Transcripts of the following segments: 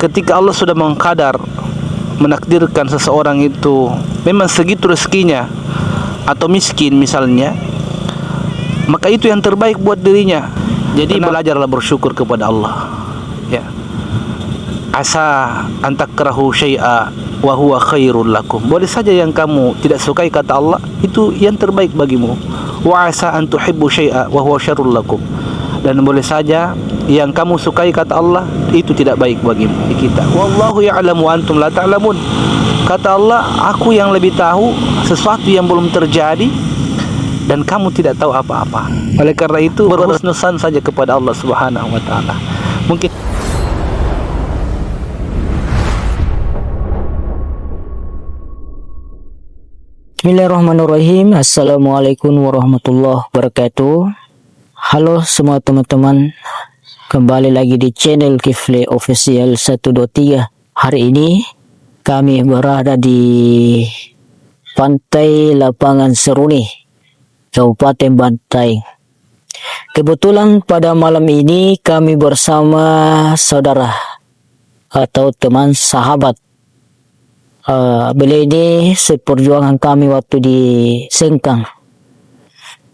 ketika Allah sudah mengqadar, menakdirkan seseorang itu memang segitu rezekinya atau miskin misalnya, maka itu yang terbaik buat dirinya. Jadi belajarlah bersyukur kepada Allah. Ya. Asa antakrahu syai'a wa huwa khairul lakum. Boleh saja yang kamu tidak sukai kata Allah itu yang terbaik bagimu. Wa asa an tuhibbu syai'a wa huwa syarrul lakum. Dan boleh saja yang kamu sukai kata Allah itu tidak baik bagimu. Kita. Wallahu ya'lamu wa antum la ta'lamun. Kata Allah, aku yang lebih tahu sesuatu yang belum terjadi dan kamu tidak tahu apa-apa. Oleh karena itu berhusnuzan saja kepada Allah Subhanahu wa taala. Mungkin Bismillahirrahmanirrahim. Assalamualaikum warahmatullahi wabarakatuh. Halo semua teman-teman, kembali lagi di channel Kifli Official 123. Hari ini kami berada di Pantai Lapangan Seruni, Kabupaten Bantaeng. Kebetulan pada malam ini kami bersama saudara atau teman sahabat. Beliau ini seperjuangan kami waktu di Sengkang,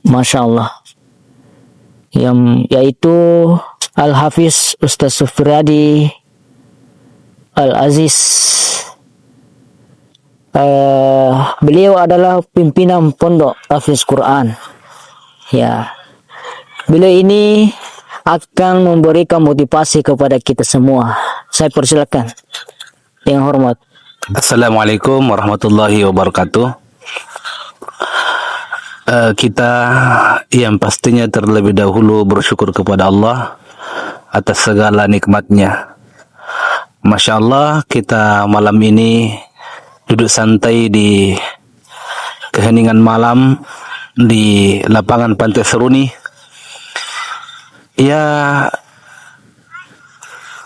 Masya Allah, yaitu Al-Hafiz Ustaz Sufriyadi Al-Aziz. Beliau adalah pimpinan Pondok Hafiz Quran. Ya, beliau ini akan memberikan motivasi kepada kita semua. Saya persilakan dengan hormat. Assalamualaikum warahmatullahi wabarakatuh. Kita yang pastinya terlebih dahulu bersyukur kepada Allah atas segala nikmatnya. Masya Allah, kita malam ini duduk santai di keheningan malam di lapangan Pantai Seruni. Ya,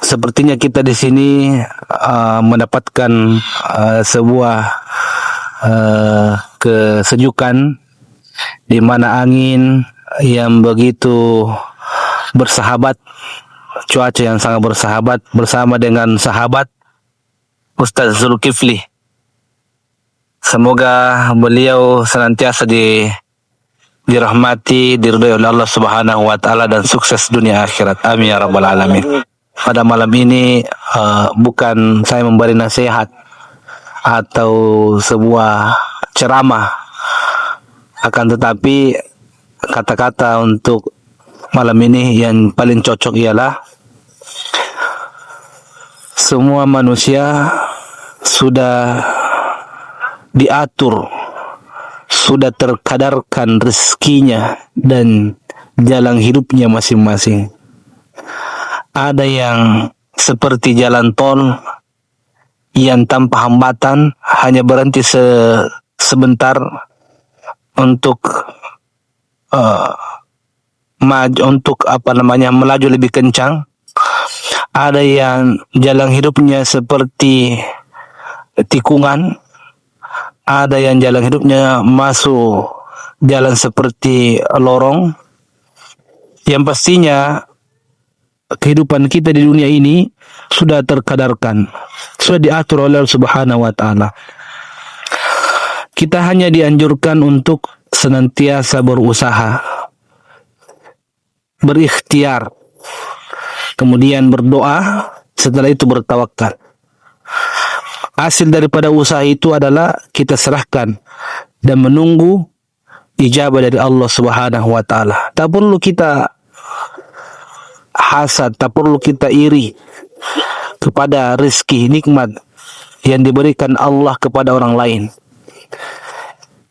sepertinya kita di sini mendapatkan sebuah kesejukan di mana angin yang begitu bersahabat, cuaca yang sangat bersahabat bersama dengan sahabat Ustaz Zulkifli. Semoga beliau senantiasa dirahmati, diridhai oleh Allah Subhanahu wa taala dan sukses dunia akhirat. Amin ya rabbal alamin. Pada malam ini bukan saya memberi nasihat atau sebuah ceramah, akan tetapi kata-kata untuk malam ini yang paling cocok ialah semua manusia sudah diatur, sudah terkadarkan rezekinya dan jalan hidupnya masing-masing. Ada yang seperti jalan tol yang tanpa hambatan, hanya berhenti sebentar untuk melaju lebih kencang. Ada yang jalan hidupnya seperti tikungan. Ada yang jalan hidupnya masuk jalan seperti lorong. Yang pastinya kehidupan kita di dunia ini sudah terkadarkan, sudah diatur oleh Allah Subhanahu wa taala. Kita hanya dianjurkan untuk senantiasa berusaha, berikhtiar, kemudian berdoa, setelah itu bertawakal. Hasil daripada usaha itu adalah kita serahkan dan menunggu ijabah dari Allah Subhanahu wa taala. Tak perlu kita hasad, tak perlu kita iri kepada rezeki nikmat yang diberikan Allah kepada orang lain.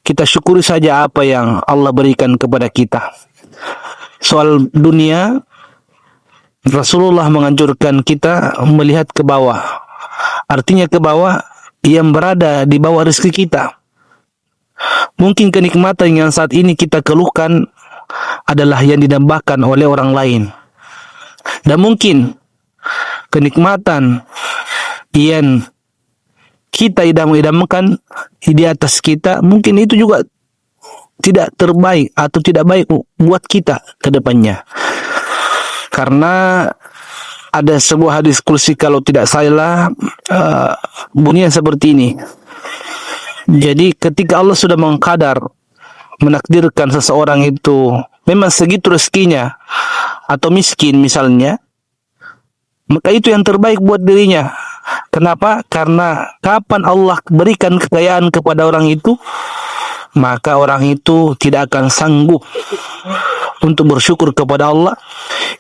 Kita syukuri saja apa yang Allah berikan kepada kita. Soal dunia, Rasulullah menganjurkan kita melihat ke bawah. Artinya ke bawah yang berada di bawah rezeki kita. Mungkin kenikmatan yang saat ini kita keluhkan adalah yang didambakan oleh orang lain. Dan mungkin kenikmatan yang kita idam-idamkan di atas kita, mungkin itu juga tidak terbaik atau tidak baik buat kita ke depannya. Karena Ada sebuah hadis kursi kalau tidak salah bunyinya seperti ini. Jadi ketika Allah sudah mengqadar, menakdirkan seseorang itu memang segitu rezekinya atau miskin misalnya, maka itu yang terbaik buat dirinya. Kenapa? Karena kapan Allah berikan kekayaan kepada orang itu, maka orang itu tidak akan sanggup untuk bersyukur kepada Allah,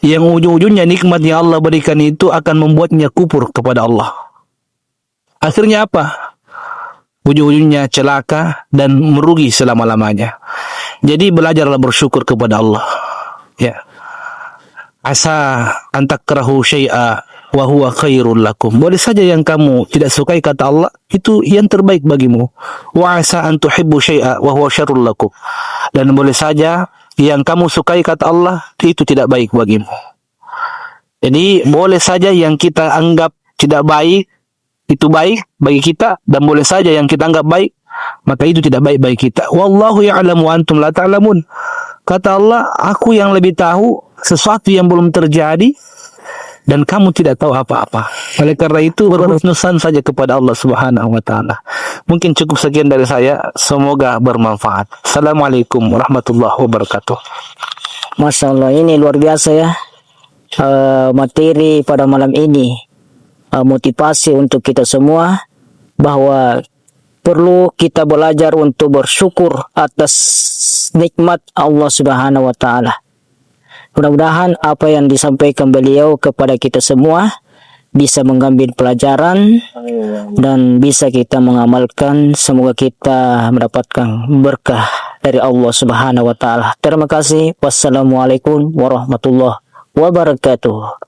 yang ujung-ujungnya nikmat yang Allah berikan itu akan membuatnya kufur kepada Allah. Akhirnya apa? Ujung-ujungnya celaka dan merugi selama-lamanya. Jadi belajarlah bersyukur kepada Allah. Ya. Asa antakrahu syai'a wa huwa khairul lakum. Boleh saja yang kamu tidak sukai kata Allah itu yang terbaik bagimu. Wa asa an tuhibbu syai'a wa huwa syarrul lakum. Dan boleh saja yang kamu sukai kata Allah itu tidak baik bagimu. Jadi boleh saja yang kita anggap tidak baik itu baik bagi kita, dan boleh saja yang kita anggap baik maka itu tidak baik bagi kita. Wallahu ya'lamu wa antum la ta'lamun. Kata Allah, aku yang lebih tahu sesuatu yang belum terjadi dan kamu tidak tahu apa-apa. Oleh karena itu berhusnuzan saja kepada Allah Subhanahu wa taala. Mungkin cukup sekian dari saya, semoga bermanfaat. Assalamualaikum warahmatullahi wabarakatuh. Masya Allah, ini luar biasa ya. Materi pada malam ini motivasi untuk kita semua bahwa perlu kita belajar untuk bersyukur atas nikmat Allah Subhanahu wa taala. Mudah-mudahan apa yang disampaikan beliau kepada kita semua bisa mengambil pelajaran dan bisa kita mengamalkan. Semoga kita mendapatkan berkah dari Allah Subhanahu wa taala. Terima kasih. Wassalamualaikum warahmatullahi wabarakatuh.